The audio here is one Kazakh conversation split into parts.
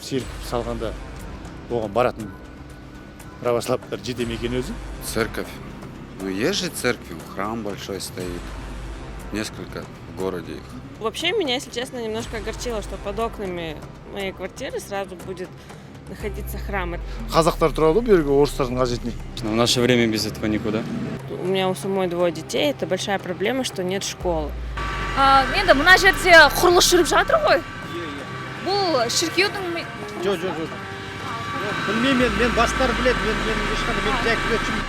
серпіп салғанда оған баратын православтар жете ме екен өзі? Церковь. Ну, есть же церкви, храм большой стоит. Несколько в городе их. Вообще меня, если честно, немножко огорчило, что под окнами моей квартиры сразу будет находиться храм. Қазақтар тұрады ғой, бергі орыстардың қажетіне. В наше время без этого никуда. У меня у самой 2 детей, это большая проблема, что нет школы. Енді мына жерде құрылыс жүріп жатыр ғой. Бұл шіркеудің... Жоқ. Білмеймін, мен бастары біледі, мен ешқандай мен жай күзетшімін.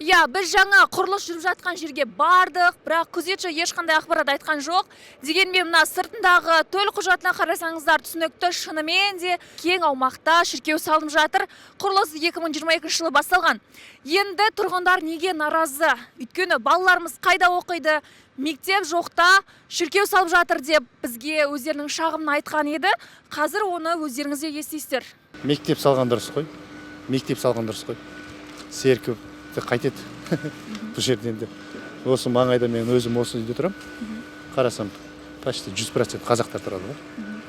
Иә, біз жаңа құрылыс жүріп жатқан жерге бардық, бірақ күзетші ешқандай ақпарат айтқан жоқ. Дегенмен мына сыртындағы төл құжатына қарасаңыздар, түсінікті, шынымен де кең аумақта шіркеу салынып жатыр. Құрылыс 2022 жылы басталған. Енді тұрғындар неге наразы? Өйткені балаларымыз қайда оқиды? Мектеп жоқта, шіркеу салып жатыр деп бізге өздерінің шағымын айтқан еді. Қазір оны өздеріңізге естейсіздер. Мектеп салған дұрыс қой. Серкіп қайтеді. Бұл жерден де. Осы маңайда мен өзім осы үйде тұрам. Қарасам, почти 100% қазақтар тұрады ғой.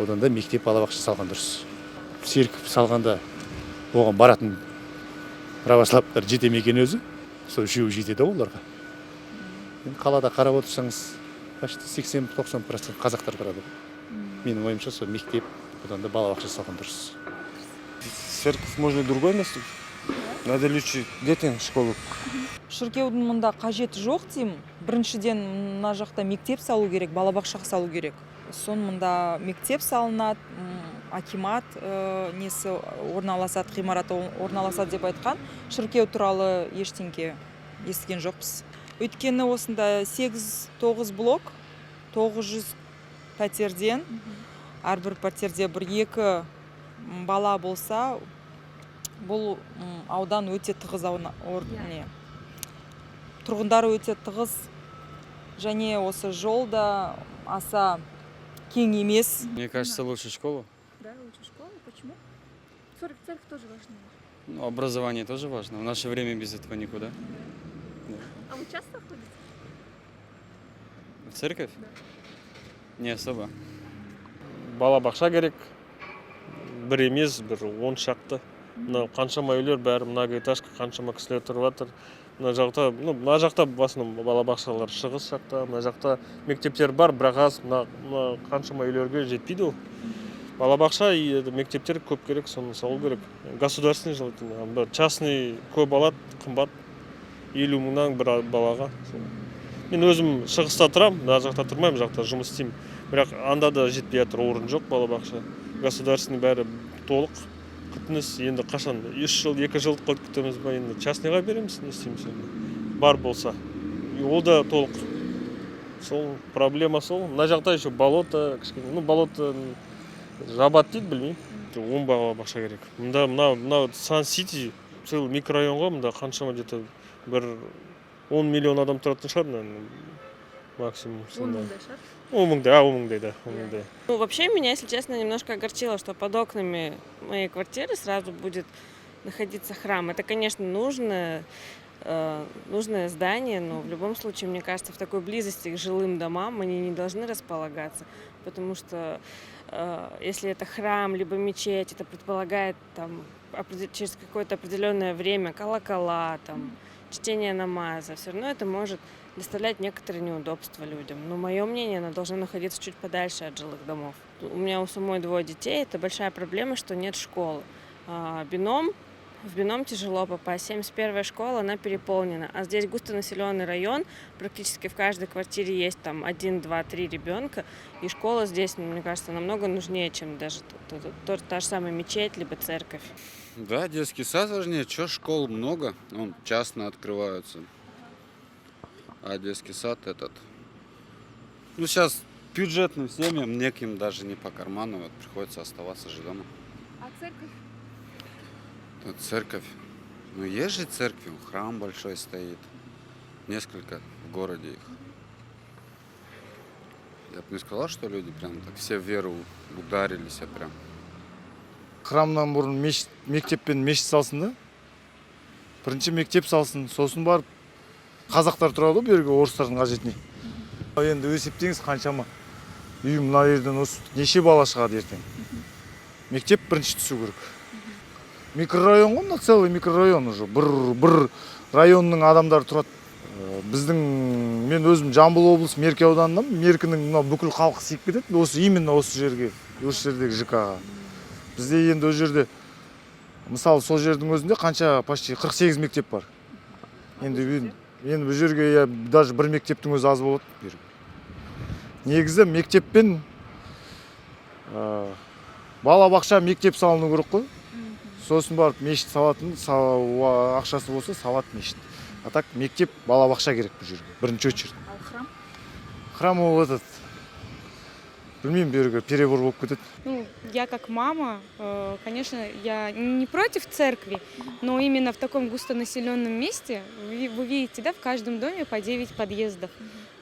Одан да мектеп балабақша салған дұрыс. Серкіп салғанда оған баратын православтар жете ме екен өзі? Сол үшеуі жетеді оларға. Қалада қарап отырсаңыз, почти 80-90% қазақтар тұрады. Менің ойымша сол мектеп, одан да балабақша салған дұрыс. Церковь можно в другое место. Надо лучше детям школу. Шіркеудің мұнда қажеті жоқ деймін. Біріншіден мына жақта мектеп салу керек, балабақша салу керек. Сон мұнда мектеп салынады, акимат несі орналасады, ғимараты орналасады деп айтқан. Шіркеу туралы ештеңке естіген жоқпыз. Өйткені осында 8-9 блок, 900 пәтерден, әрбір пәтерде 1-2 бала болса, бұл аудан өте тығыз тұрғындары өте тығыз, және осы жол да аса кең емес. Мне кажется, лучше школа. Да, лучше школа. Почему? Церковь тоже важна. Ну, образование тоже важно. В наше время без этого никуда. Да. А вы часто ходите? В церковь? Да. Не особо. Балабақша керек. Бір емес, бір 10 шақты. Мына қаншама үйлер бәрі многоэтажка, қаншама кісілер тұрып жатыр. Мына жақта басының балабақшалар шығыс жақта, мына жақта мектептер бар, бірақ аз, мына қаншама үйлерге жетпейді ол. Балабақша и мектептер көп керек, соны салу керек. Государственный желательно, частный көп алады, қымбат. 50 мыңнан бір балаға. Мен өзім шығыста тұрам, мына жақта тұрмаймын, жақта жұмыс істеймін. Бірақ анда да жетпей жатыр, орын жоқ балабақша. Государственный бәрі толық. Күтініс енді қашан 3 жыл, 2 жыл қойып күтеміз ба, енді частныйға береміз, не істейміз енді. Бар болса. Ол да толық. Сол проблема сол. Мына жақта еще болото, кішкене. Ну, болото жабат дейді, білмеймін. 10 балабақша керек. Мына Сан-Сити, целый микрорайон ғой, мында қаншама где-то бір 10 миллион адам тұратын шығар, наверное, максимум. 10 мыңдай, да. Ну, вообще меня, если честно, немножко огорчило, что под окнами моей квартиры сразу будет находиться храм. Это, конечно, нужное здание, но в любом случае, мне кажется, в такой близости к жилым домам они не должны располагаться, потому что если это храм, либо мечеть, это предполагает там, через какое-то определенное время колокола, там, чтение намаза, все равно это может доставлять некоторые неудобства людям. Но мое мнение, она должна находиться чуть подальше от жилых домов. У меня у самой 2 детей, это большая проблема, что нет школы. В Бином тяжело попасть. 71-я школа, она переполнена. А здесь густонаселенный район, практически в каждой квартире есть там 1, 2, 3 ребенка. И школа здесь, мне кажется, намного нужнее, чем даже та же самая мечеть, либо церковь. Да, детский сад важнее. Чё, школ много, он частно открываются. А детский сад этот... Ну, сейчас бюджетным семьям неким даже не по карману, вот приходится оставаться же дома. А церковь? Тут церковь. Ну, есть же церкви, храм большой стоит. Несколько в городе их. Я бы не сказал, что люди прям так все в веру ударились, а прям... Храмнан бұрын мектеп пен мешіт салсын да. Бірінші мектеп салсын, сосын барып қазақтар тұрады ғой, бергі орыстардың қажетіне. Енді есептеңіз қаншама үй мына жерден осы неше бала шығады ертең. Мектеп бірінші түсу керек. Микрорайон ғой, целый микрорайон уже. Бір районның адамдары тұрады. Мен өзім Жамбыл облысы Мерке ауданынан, Меркінің бүкіл халқы сиіп кетеді. Именно осы жерге, осы жердегі ЖК-ға. Бізде енді осы жерде, мысалы сол жердің өзінде қанша почти 48 мектеп бар. Енді бұл жерге даже бір мектептің өзі аз болады. Негізі мектеппен балабақша мектеп салыну керек қой. Сосын барып мешіт салатын, ақшасы болса салат мешіт. А так мектеп балабақша керек бұл жерге, бірінші очередь. Ал храм? Храм ол этот, білмеймін, берге перебор болып кетеді. Ну, я как мама, конечно, я не против церкви, но именно в таком густонаселенном месте, вы видите, да, в каждом доме по 9 подъездов.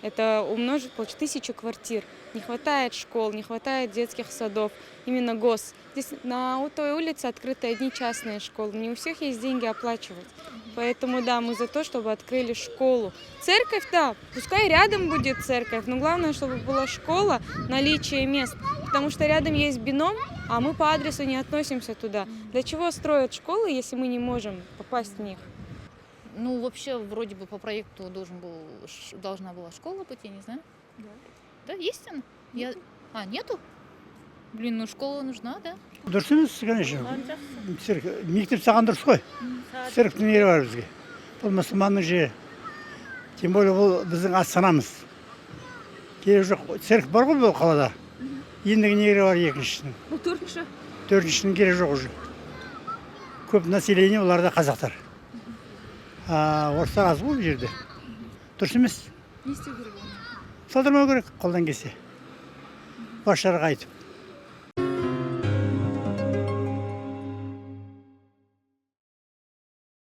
Это умножить, получить 1000 квартир. Не хватает школ, не хватает детских садов. Именно гос. Здесь на той улице открыты одни частные школы. Не у всех есть деньги оплачивать. Поэтому, да, мы за то, чтобы открыли школу. Церковь, да, пускай рядом будет церковь, но главное, чтобы была школа, наличие мест. Потому что рядом есть бином, а мы по адресу не относимся туда. Для чего строят школы, если мы не можем попасть в них? Ну, вообще, вроде бы по проекту должна была школа быть, я не знаю. Да. Да, есть она? Нету? Блин, ну школа нужна, да? Дұрыс емес, конечно. Мектеп саған дұрыс қой. Церковьтің нері бар бізге. Бұл мұсылманның жері. Тем более бұл біздің астанамыз. Керек жоқ. Церковь бар ғой бұл қалада. Ендігі нері бар екіншісінің. Бұл төртінші? Төртіншінің керек жоқ уже. Көп население оларда қазақтар. Орыстар аз ғой бұл жерде. Дұрыс емес. Не істеу керек оны? Салдырмау керек қолдан келсе. Басшыларға айтып.